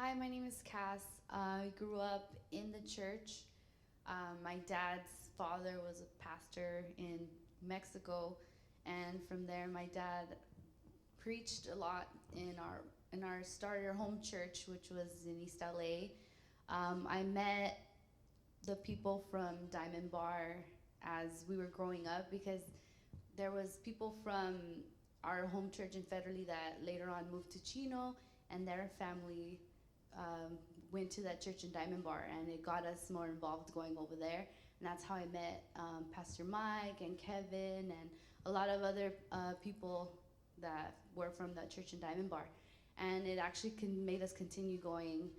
Hi, my name is Cass. I grew up in the church. My dad's father was a pastor in Mexico, and from there, my dad preached a lot in our starter home church, which was in East LA. I met the people from Diamond Bar as we were growing up because there was people from our home church in Federally that later on moved to Chino, and their family um, went to that church in Diamond Bar, and it got us more involved going over there. And that's how I met Pastor Mike and Kevin and a lot of other people that were from that church in Diamond Bar. And it actually made us continue going.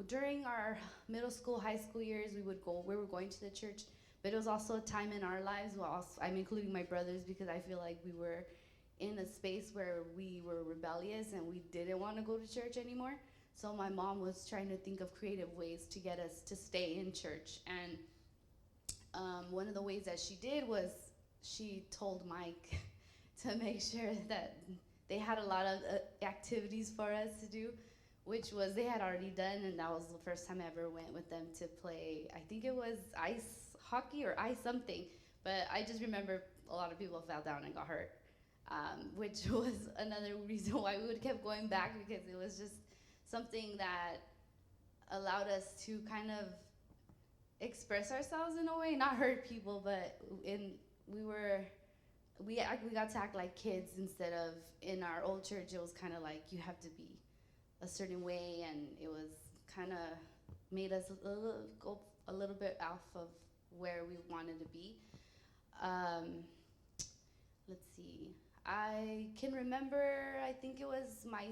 During our middle school, high school years, we were going to the church, but it was also a time in our lives, I'm including my brothers because I feel like we were in a space where we were rebellious and we didn't want to go to church anymore. So my mom was trying to think of creative ways to get us to stay in church. And one of the ways that she did was she told Mike to make sure that they had a lot of activities for us to do, which was they had already done, and that was the first time I ever went with them to play. I think it was ice hockey or ice something, but I just remember a lot of people fell down and got hurt, which was another reason why we would kept going back because it was just something that allowed us to kind of express ourselves in a way, not hurt people, but we got to act like kids instead of in our old church. It was kind of like you have to be a certain way, and it was kind of made us go a little bit off of where we wanted to be. Let's see. I can remember. I think it was my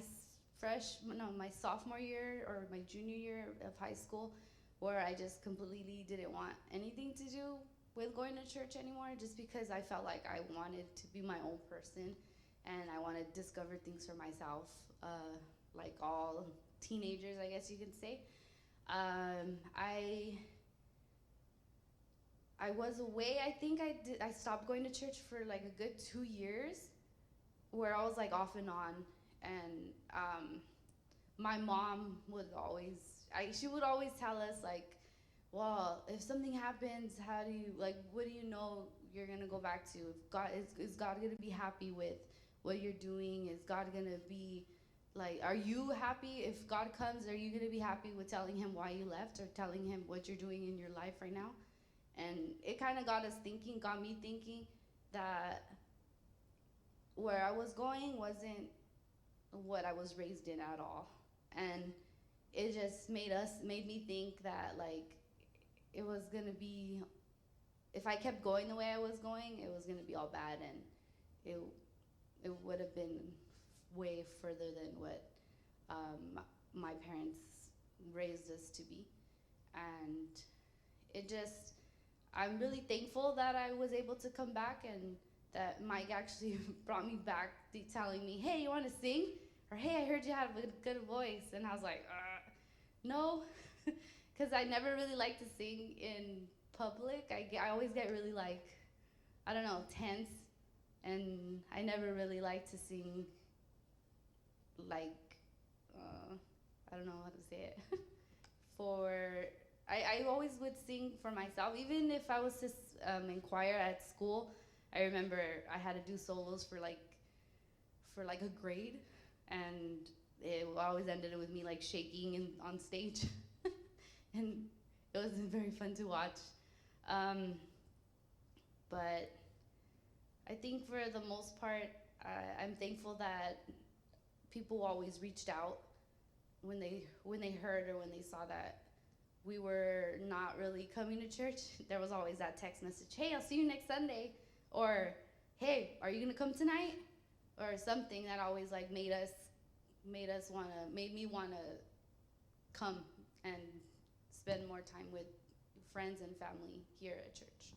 sophomore year or my junior year of high school, where I just completely didn't want anything to do with going to church anymore, just because I felt like I wanted to be my own person and I wanted to discover things for myself, like all teenagers, I guess you can say. I was away. I think I stopped going to church for like a good 2 years, where I was like off and on, and my mom would always she would always tell us like, well, if something happens, how do you like what do you know you're gonna go back to? If God is God gonna be happy with what you're doing? Is God gonna be like, are you happy if God comes? Are you gonna be happy with telling him why you left or telling him what you're doing in your life right now? And it kind of got me thinking that where I was going wasn't what I was raised in at all. And it just made me think that like it was gonna be, if I kept going the way I was going, it was gonna be all bad, and it it would have been way further than what my parents raised us to be. And it just, I'm really thankful that I was able to come back, and that Mike actually brought me back telling me, hey, you want to sing? Or hey, I heard you have a good voice. And I was like, no, because I never really liked to sing in public. I always get really like, I don't know, tense, and I never really liked to sing like, I don't know how to say it. for I always would sing for myself, even if I was just in choir at school. I remember I had to do solos for like a grade, and it always ended with me like shaking on stage, and it wasn't very fun to watch. But I think for the most part, I'm thankful that people always reached out when they heard or when they saw that we were not really coming to church. There was always that text message, hey, I'll see you next Sunday, or hey, are you gonna come tonight, or something that always like made me wanna come and spend more time with friends and family here at church.